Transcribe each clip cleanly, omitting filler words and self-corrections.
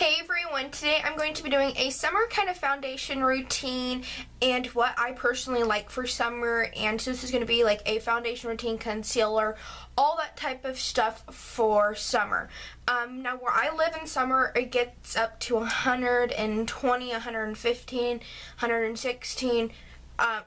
Hey everyone, today I'm going to be doing a summer kind of foundation routine and what I personally like for summer. And so this is going to be like a foundation routine, concealer, all that type of stuff for summer. Now where I live in summer, it gets up to 120, 115, 116,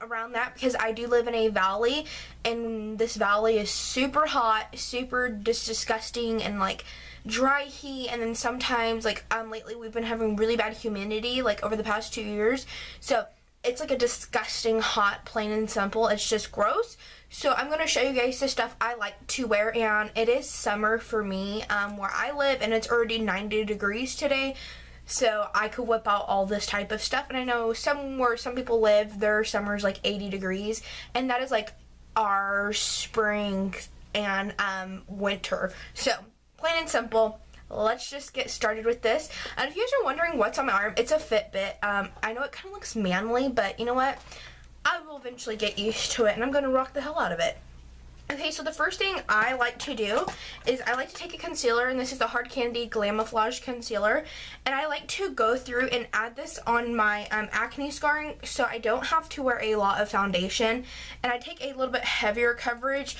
around that, because I do live in a valley, and this valley is super hot, super disgusting, and like dry heat. And then sometimes like lately we've been having really bad humidity like over the past 2 years, so it's like a disgusting hot, plain and simple. It's just gross. So I'm going to show you guys the stuff I like to wear, and it is summer for me where I live, and it's already 90 degrees today. So I could whip out all this type of stuff. And I know where some people live, their summer is like 80 degrees. And that is like our spring and winter. So plain and simple, let's just get started with this. And if you guys are wondering what's on my arm, it's a Fitbit. I know it kind of looks manly, but you know what? I will eventually get used to it, and I'm going to rock the hell out of it. Okay, so the first thing I like to do is I like to take a concealer, and this is the Hard Candy Glamouflage Concealer, and I like to go through and add this on my acne scarring so I don't have to wear a lot of foundation. And I take a little bit heavier coverage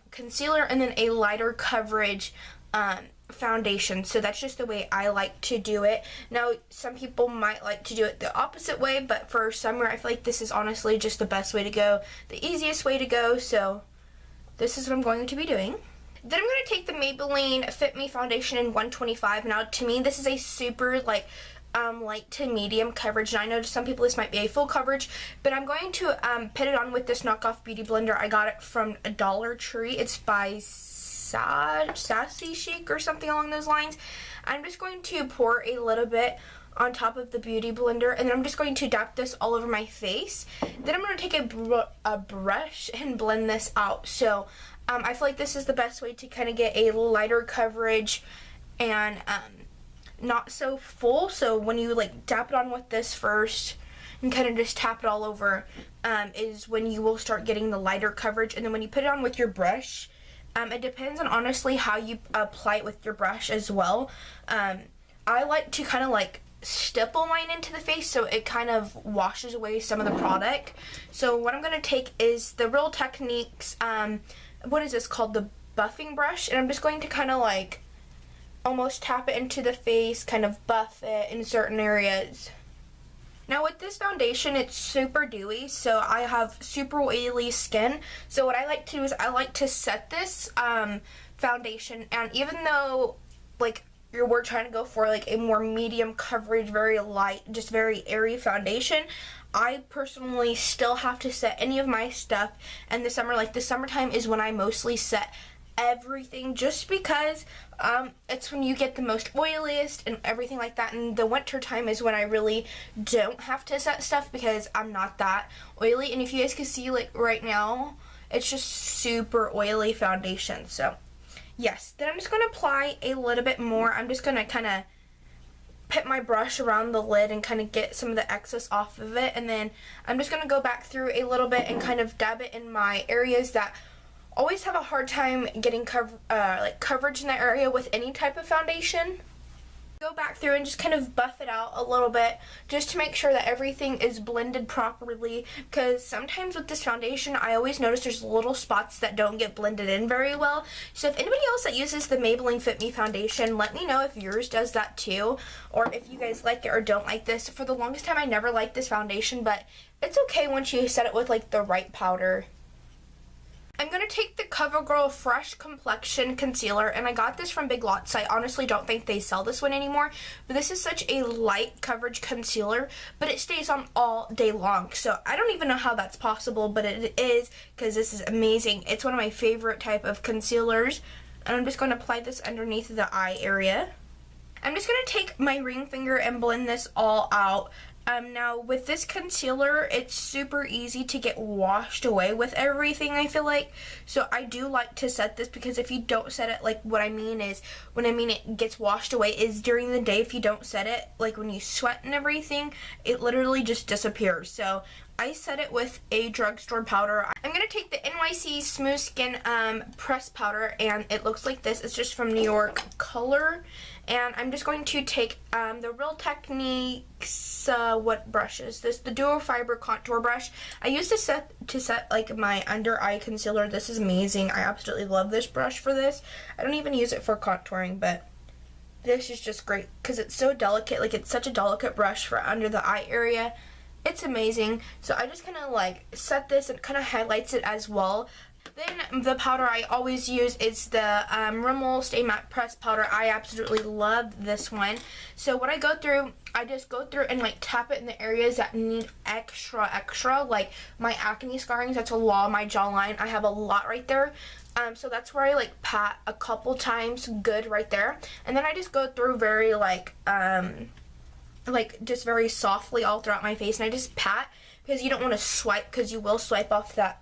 concealer and then a lighter coverage foundation. So that's just the way I like to do it. Now some people might like to do it the opposite way, but for summer I feel like this is honestly just the best way to go, the easiest way to go. So this is what I'm going to be doing. Then I'm going to take the Maybelline Fit Me Foundation in 125. Now to me this is a super like light to medium coverage, and I know to some people this might be a full coverage, but I'm going to put it on with this knockoff beauty blender. I got it from a Dollar Tree. It's by Sassy Chic or something along those lines. I'm just going to pour a little bit on top of the beauty blender, and then I'm just going to dab this all over my face. Then I'm going to take a brush and blend this out. So I feel like this is the best way to kind of get a lighter coverage and not so full. So when you like dab it on with this first and kind of just tap it all over, is when you will start getting the lighter coverage. And then when you put it on with your brush, it depends on honestly how you apply it with your brush as well. I like to kind of like stipple mine into the face so it kind of washes away some of the product. So what I'm going to take is the Real Techniques, what is this called, the buffing brush, and I'm just going to kind of like almost tap it into the face, kind of buff it in certain areas. Now with this foundation, it's super dewy, so I have super oily skin. So what I like to do is I like to set this foundation, and even though like we're trying to go for like a more medium coverage, very light, just very airy foundation, I personally still have to set any of my stuff. And the summer, like the summertime, is when I mostly set everything, just because it's when you get the most oiliest and everything like that. And the winter time is when I really don't have to set stuff because I'm not that oily. And if you guys can see, like right now, it's just super oily foundation. So yes, then I'm just going to apply a little bit more. I'm just going to kind of put my brush around the lid and kind of get some of the excess off of it. And then I'm just going to go back through a little bit and kind of dab it in my areas that always have a hard time getting coverage in that area with any type of foundation. Go back through and just kind of buff it out a little bit just to make sure that everything is blended properly, because sometimes with this foundation I always notice there's little spots that don't get blended in very well. So if anybody else that uses the Maybelline Fit Me foundation, let me know if yours does that too, or if you guys like it or don't like this. For the longest time I never liked this foundation, but it's okay once you set it with like the right powder. I'm going to take the CoverGirl Fresh Complexion Concealer, and I got this from Big Lots. I honestly don't think they sell this one anymore, but this is such a light coverage concealer, but it stays on all day long. So I don't even know how that's possible, but it is, because this is amazing. It's one of my favorite type of concealers, and I'm just going to apply this underneath the eye area. I'm just going to take my ring finger and blend this all out. Now with this concealer, it's super easy to get washed away with everything, I feel like. So I do like to set this, because if you don't set it, like what I mean is, when I mean it gets washed away is during the day. If you don't set it, like when you sweat and everything, it literally just disappears. So I set it with a drugstore powder. I'm going to take the NYC Smooth Skin press powder, and it looks like this. It's just from New York Color. And I'm just going to take the Real Techniques, what brush is this? The Duo Fiber Contour Brush. I used to set like my under eye concealer. This is amazing. I absolutely love this brush for this. I don't even use it for contouring, but this is just great because it's so delicate. Like, it's such a delicate brush for under the eye area. It's amazing. So I just kind of like set this and kind of highlights it as well. Then the powder I always use is the Rimmel Stay Matte Press Powder. I absolutely love this one. So what I go through, I just go through and like tap it in the areas that need extra, like my acne scarring. That's a lot of my jawline. I have a lot right there. So that's where I like pat a couple times good right there. And then I just go through very like just very softly all throughout my face, and I just pat, because you don't want to swipe, because you will swipe off that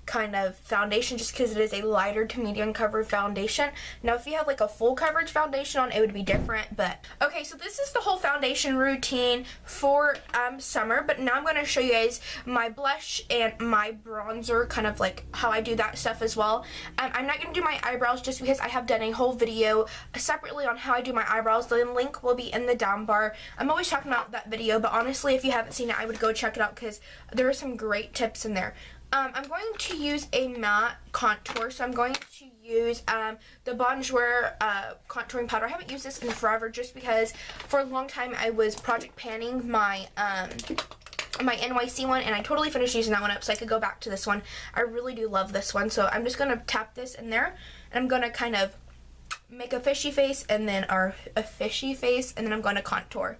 kind of foundation, just because it is a lighter to medium coverage foundation. Now if you have like a full coverage foundation on, it would be different. But okay, so this is the whole foundation routine for summer, but now I'm going to show you guys my blush and my bronzer, kind of like how I do that stuff as well. I'm not going to do my eyebrows just because I have done a whole video separately on how I do my eyebrows. The link will be in the down bar. I'm always talking about that video, but honestly, if you haven't seen it, I would go check it out because there are some great tips in there. I'm going to use a matte contour, so I'm going to use the Bonjour contouring powder. I haven't used this in forever just because for a long time I was project panning my my NYC one, and I totally finished using that one up so I could go back to this one. I really do love this one, so I'm just going to tap this in there, and I'm going to kind of make a fishy face, and then a fishy face, and then I'm going to contour.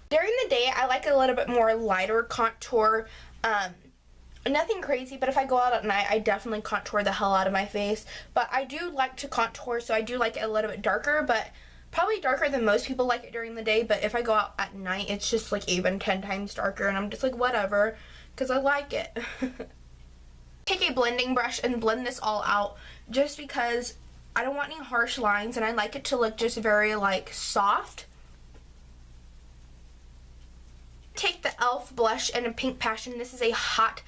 During the day, I like a little bit more lighter contour, nothing crazy, but if I go out at night, I definitely contour the hell out of my face. But I do like to contour, so I do like it a little bit darker, but probably darker than most people like it during the day. But if I go out at night, it's just like even 10 times darker, and I'm just like, whatever, because I like it. Take a blending brush and blend this all out, just because I don't want any harsh lines, and I like it to look just very like soft. Take the e.l.f. blush in a Pink Passion. This is a hot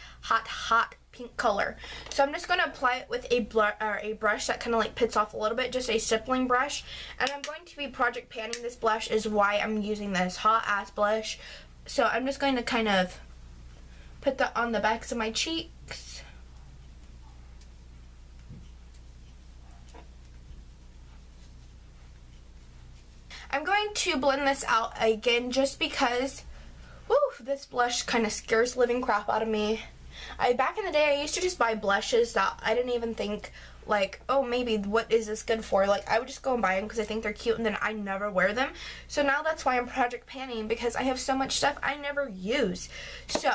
pink color. So I'm just going to apply it with a brush that kind of like pits off a little bit, just a stippling brush. And I'm going to be project panning this blush, is why I'm using this hot ass blush. So I'm just going to kind of put that on the backs of my cheeks. I'm going to blend this out again just because woo, this blush kind of scares the living crap out of me. Back in the day, I used to just buy blushes that I didn't even think, like, oh, maybe what is this good for? Like, I would just go and buy them because I think they're cute, and then I never wear them. So now that's why I'm project panning, because I have so much stuff I never use. So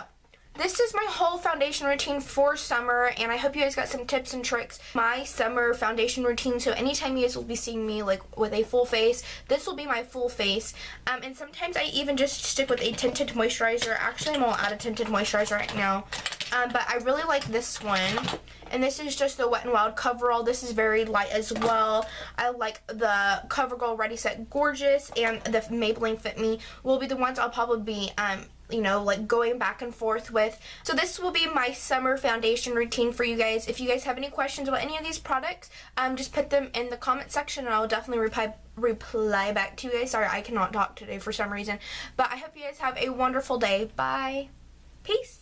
this is my whole foundation routine for summer, and I hope you guys got some tips and tricks. My summer foundation routine, so anytime you guys will be seeing me like with a full face, this will be my full face. And sometimes I even just stick with a tinted moisturizer. Actually, I'm all out of tinted moisturizer right now. But I really like this one, and this is just the Wet n Wild Coverall. This is very light as well. I like the CoverGirl Ready Set Gorgeous, and the Maybelline Fit Me will be the ones I'll probably be you know, like going back and forth with. So this will be my summer foundation routine for you guys. If you guys have any questions about any of these products, just put them in the comment section, and I'll definitely reply back to you guys. Sorry, I cannot talk today for some reason. But I hope you guys have a wonderful day. Bye. Peace.